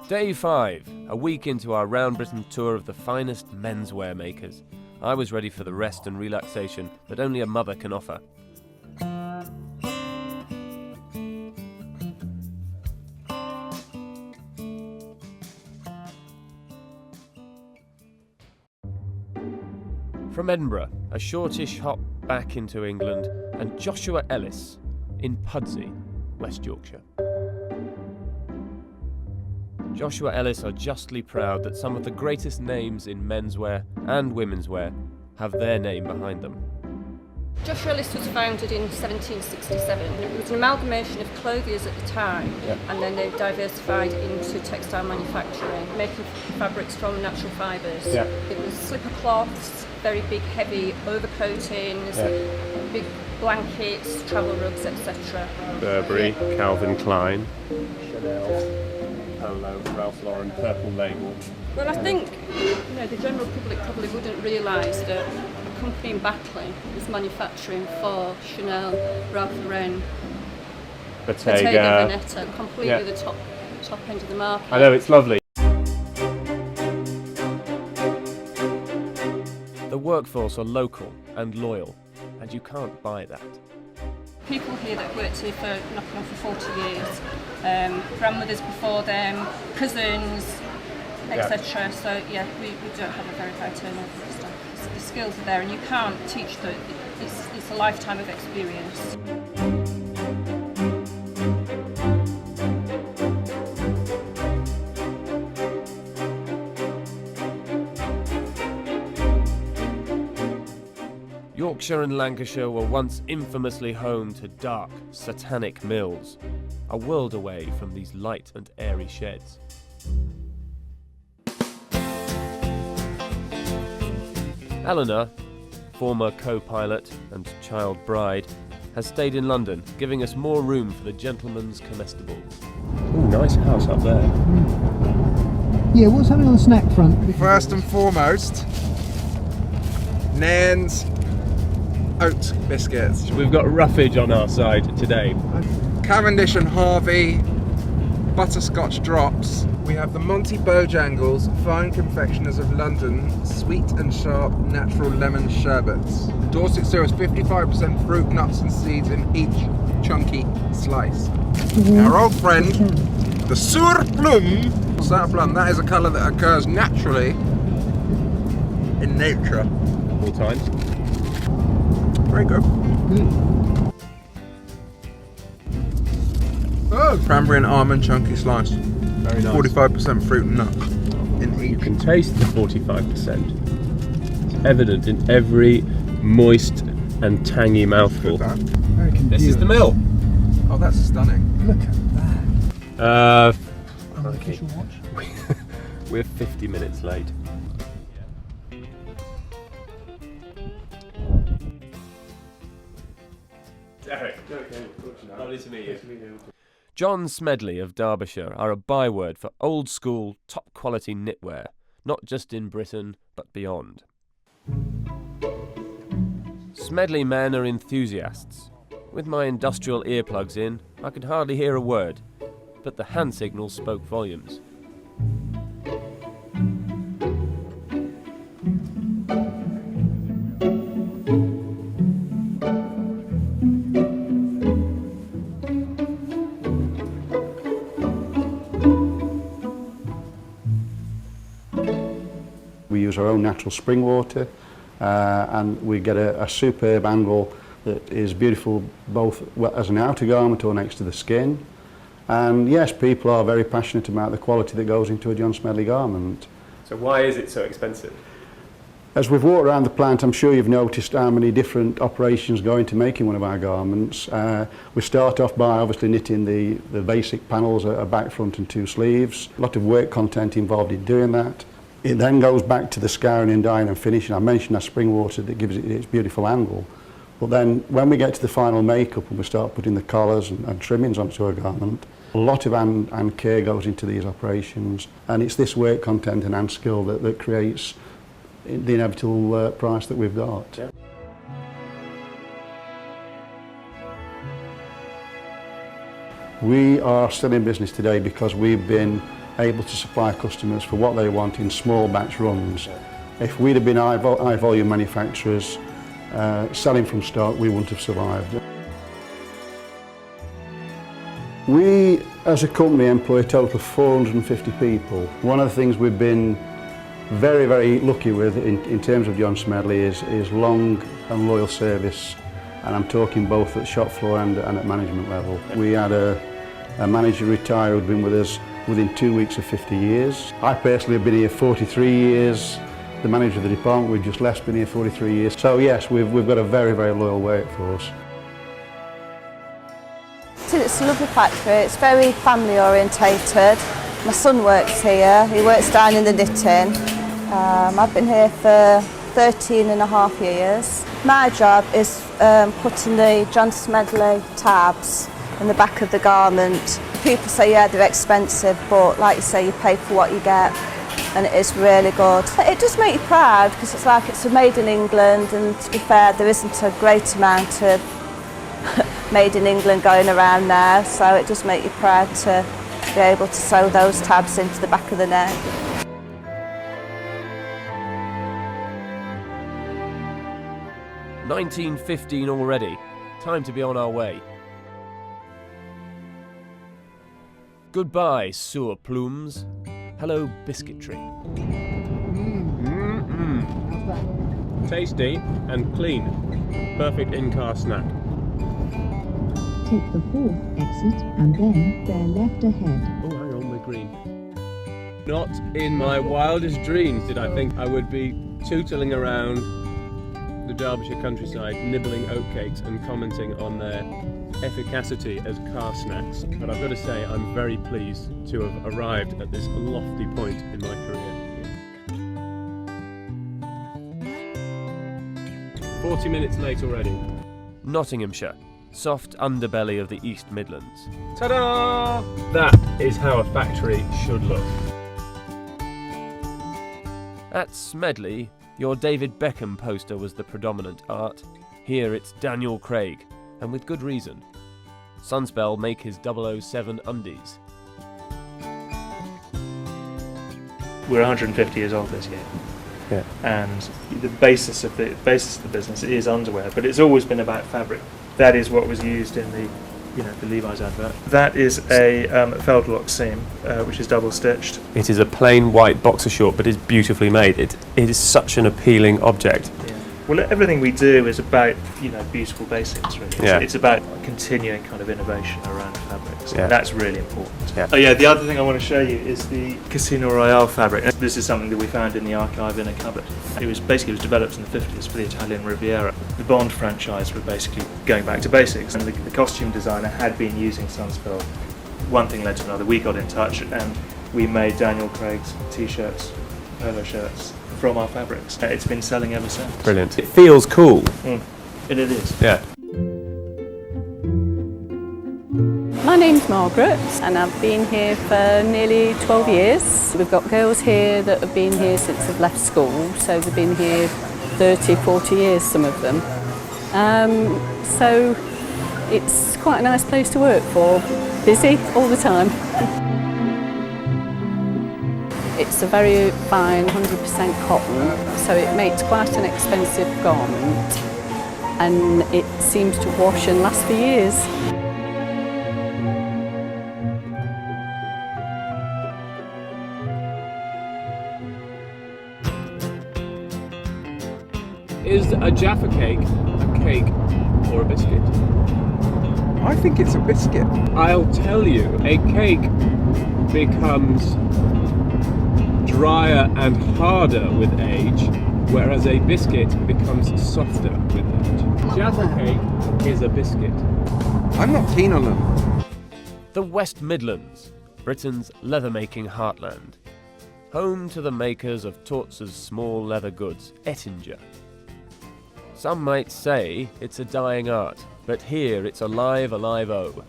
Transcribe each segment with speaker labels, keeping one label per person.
Speaker 1: Day 5, a week into our round Britain tour of the finest menswear makers. I was ready for the rest and relaxation that only a mother can offer. From Edinburgh, a shortish hop back into England, and Joshua Ellis in Pudsey, West Yorkshire. Joshua Ellis are justly proud that some of the greatest names in menswear and womenswear have their name behind them.
Speaker 2: Joshua Ellis was founded in 1767. It was an amalgamation of clothiers at the time, and then they diversified into textile manufacturing, making fabrics from natural fibres. It was slipper cloths, very big heavy overcoatings, big blankets, travel rugs, etc.
Speaker 1: Burberry, Calvin Klein, Chanel, Polo, Ralph Lauren, Purple Label.
Speaker 2: Well, I think the general public probably wouldn't realise that a company in Batley is manufacturing for Chanel, Ralph Lauren, Bottega Veneta, completely the top end of the market.
Speaker 1: I know, it's lovely. The workforce are local and loyal, and you can't buy that.
Speaker 2: People here that worked here for knocking on for 40 years, grandmothers before them, cousins, etc. So we don't have a very high turnover of stuff. The skills are there and you can't teach them. It's a lifetime of experience.
Speaker 1: Yorkshire and Lancashire were once infamously home to dark, satanic mills, a world away from these light and airy sheds. Eleanor, former co-pilot and child bride, has stayed in London, giving us more room for the gentleman's comestibles. Ooh, nice house up there.
Speaker 3: Yeah, what's happening on the snack front?
Speaker 4: First and foremost, Nairn's oat biscuits.
Speaker 1: We've got Roughage on our side today.
Speaker 4: Cavendish and Harvey butterscotch drops. We have the Monty Bojangles Fine Confectioners of London sweet and sharp natural lemon sherbets. Dorset cereals 55% fruit, nuts and seeds in each chunky slice. Our old friend, the Sour Plum. Sour plum, that is a colour that occurs naturally in nature.
Speaker 1: All times.
Speaker 4: Very good. Oh, cranberry and almond chunky slice.
Speaker 1: Very nice.
Speaker 4: 45% fruit and nuts in each.
Speaker 1: You can taste the 45%. It's evident in every moist and tangy mouthful. This is the mill.
Speaker 4: Oh, that's stunning.
Speaker 3: Look at that.
Speaker 1: Okay. We're 50 minutes late. Derek, lovely to meet you. John Smedley of Derbyshire are a byword for old school, top quality knitwear, not just in Britain but beyond. Smedley men are enthusiasts. With my industrial earplugs in, I could hardly hear a word, but the hand signals spoke volumes.
Speaker 5: We use our own natural spring water and we get a superb angle that is beautiful both as an outer garment or next to the skin. And yes, people are very passionate about the quality that goes into a John Smedley garment.
Speaker 1: So why is it so expensive?
Speaker 5: As we've walked around the plant, I'm sure you've noticed how many different operations go into making one of our garments. We start off by obviously knitting the basic panels, a back, front and 2 sleeves. A lot of work content involved in doing that. It then goes back to the scouring and dyeing and finishing. I mentioned that spring water that gives it its beautiful angle. But then when we get to the final makeup and we start putting the collars and trimmings onto a garment, a lot of hand care goes into these operations, and it's this work content and hand skill that creates the inevitable price that we've got.
Speaker 1: Yeah.
Speaker 5: We are still in business today because we've been able to supply customers for what they want in small batch runs. If we'd have been high volume manufacturers selling from stock, we wouldn't have survived. We, as a company, employ a total of 450 people. One of the things we've been very, very lucky with in terms of John Smedley is long and loyal service, and I'm talking both at shop floor and at management level. We had a manager retire who'd been with us within 2 weeks of 50 years. I personally have been here 43 years. The manager of the department we've just left's been here 43 years. So yes, we've got a very, very loyal workforce.
Speaker 6: It's a lovely factory, it's very family orientated. My son works here, he works down in the knitting. I've been here for 13 and a half years. My job is putting the John Smedley tabs in the back of the garment. People say, yeah, they're expensive, but like you say, you pay for what you get, and it is really good. It does make you proud, because it's like it's made in England, and to be fair, there isn't a great amount of made in England going around now, so it does make you proud to be able to sew those tabs into the back of the neck.
Speaker 1: "1915 already. Time to be on our way." Goodbye, sewer plumes. Hello, biscuitry. Tasty and clean. Perfect in-car snack.
Speaker 7: Take the 4th exit and then bear left ahead.
Speaker 1: Oh, hang on, we're green. Not in my wildest dreams did I think I would be tootling around the Derbyshire countryside, nibbling oatcakes and commenting on their efficacy as car snacks. But I've got to say, I'm very pleased to have arrived at this lofty point in my career. 40 minutes late already. Nottinghamshire. Soft underbelly of the East Midlands. Ta-da! That is how a factory should look. At Smedley, your David Beckham poster was the predominant art. Here it's Daniel Craig, and with good reason. Sunspel make his 007 undies.
Speaker 8: We're 150 years old this year.
Speaker 1: Yeah.
Speaker 8: And the basis of the business is underwear, but it's always been about fabric. That is what was used in the Levi's advert. That is a Feldlock seam, which is double stitched.
Speaker 1: It is a plain white boxer short, but it's beautifully made. It is such an appealing object.
Speaker 8: Yeah. Well, everything we do is about beautiful basics. Really,
Speaker 1: Yeah.
Speaker 8: It's about continuing kind of innovation around fabrics.
Speaker 1: Yeah.
Speaker 8: And that's really important.
Speaker 1: Yeah.
Speaker 8: Oh yeah, the other thing I want to show you is the Casino Royale fabric. This is something that we found in the archive in a cupboard. It was developed in the 50s for the Italian Riviera. The Bond franchise were basically going back to basics, and the costume designer had been using Sunspel. One thing led to another. We got in touch and we made Daniel Craig's t-shirts, polo shirts from our fabrics. It's been selling ever since.
Speaker 1: Brilliant. It feels cool.
Speaker 8: And it is.
Speaker 1: Yeah.
Speaker 9: My name's Margaret and I've been here for nearly 12 years. We've got girls here that have been here since they've left school, so they've been here 30, 40 years, some of them. So it's quite a nice place to work for. Busy all the time. It's a very fine 100% cotton, so it makes quite an expensive garment, and it seems to wash and last for years.
Speaker 1: Is a Jaffa cake a cake or a biscuit?
Speaker 4: I think it's a biscuit.
Speaker 1: I'll tell you, a cake becomes drier and harder with age, whereas a biscuit becomes softer with age. Jaffa cake is a biscuit.
Speaker 4: I'm not keen on them.
Speaker 1: The West Midlands, Britain's leather-making heartland. Home to the makers of Tortz's small leather goods, Ettinger. Some might say it's a dying art, but here it's alive-o.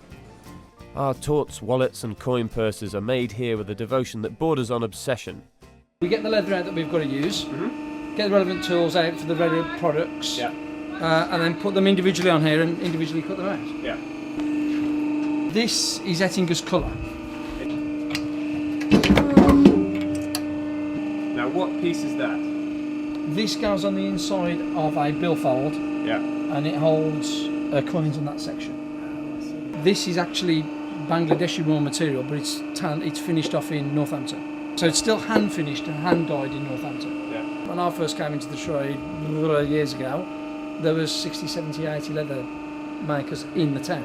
Speaker 1: Our Tortz wallets and coin purses are made here with a devotion that borders on obsession.
Speaker 10: We get the leather out that we've got to use, get the relevant tools out for the relevant products, and then put them individually on here and individually cut them out.
Speaker 1: Yeah.
Speaker 10: This is Ettinger's colour.
Speaker 1: what piece is that?
Speaker 10: This goes on the inside of a billfold,
Speaker 1: Yeah.
Speaker 10: and it holds coins on that section. This is actually Bangladeshi raw material, but it's finished off in Northampton. So it's still hand finished and hand dyed in Northampton.
Speaker 1: Yeah.
Speaker 10: When I first came into the trade years ago, there was 60, 70, 80 leather makers in the town.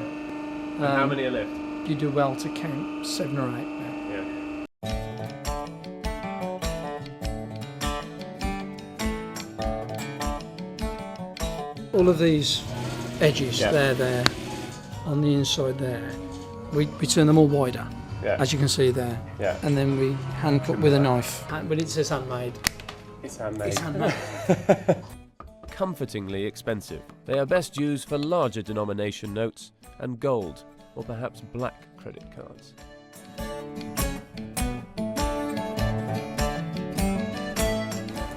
Speaker 1: And how many are left?
Speaker 10: You do well to count 7 or 8 now.
Speaker 1: Yeah.
Speaker 10: All of these edges,
Speaker 1: Yeah.
Speaker 10: they're there, on the inside there, we turn them all wider,
Speaker 1: Yeah.
Speaker 10: as you can see there,
Speaker 1: Yeah.
Speaker 10: and then we hand cut with a knife. But it says handmade.
Speaker 1: It's handmade.
Speaker 10: It's handmade.
Speaker 1: Comfortingly expensive. They are best used for larger denomination notes and gold, or perhaps black credit cards.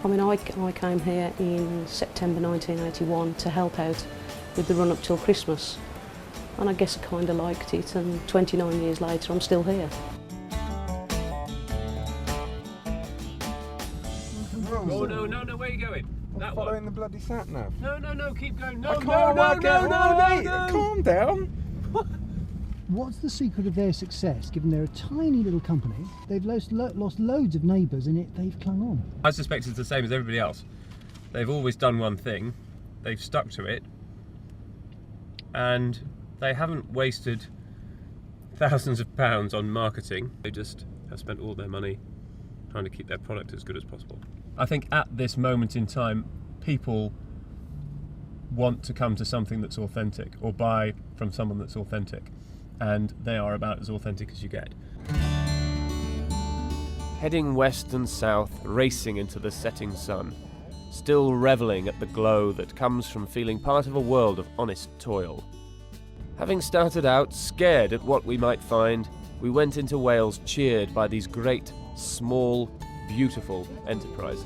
Speaker 9: I mean, I came here in September 1981 to help out with the run-up till Christmas. And I guess I kind of liked it, and 29 years later I'm still here.
Speaker 1: Oh, no, where are you going? That one.
Speaker 4: Following the bloody sat nav.
Speaker 1: No, keep going. No,
Speaker 4: I can't work out. Wait, calm down.
Speaker 3: What's the secret of their success, given they're a tiny little company? They've lost loads of neighbours and they've clung on.
Speaker 1: I suspect it's the same as everybody else. They've always done one thing, they've stuck to it, and they haven't wasted thousands of pounds on marketing. They just have spent all their money trying to keep their product as good as possible. I think at this moment in time, people want to come to something that's authentic, or buy from someone that's authentic, and they are about as authentic as you get. Heading west and south, racing into the setting sun, still revelling at the glow that comes from feeling part of a world of honest toil. Having started out scared at what we might find, we went into Wales cheered by these great, small, beautiful enterprises.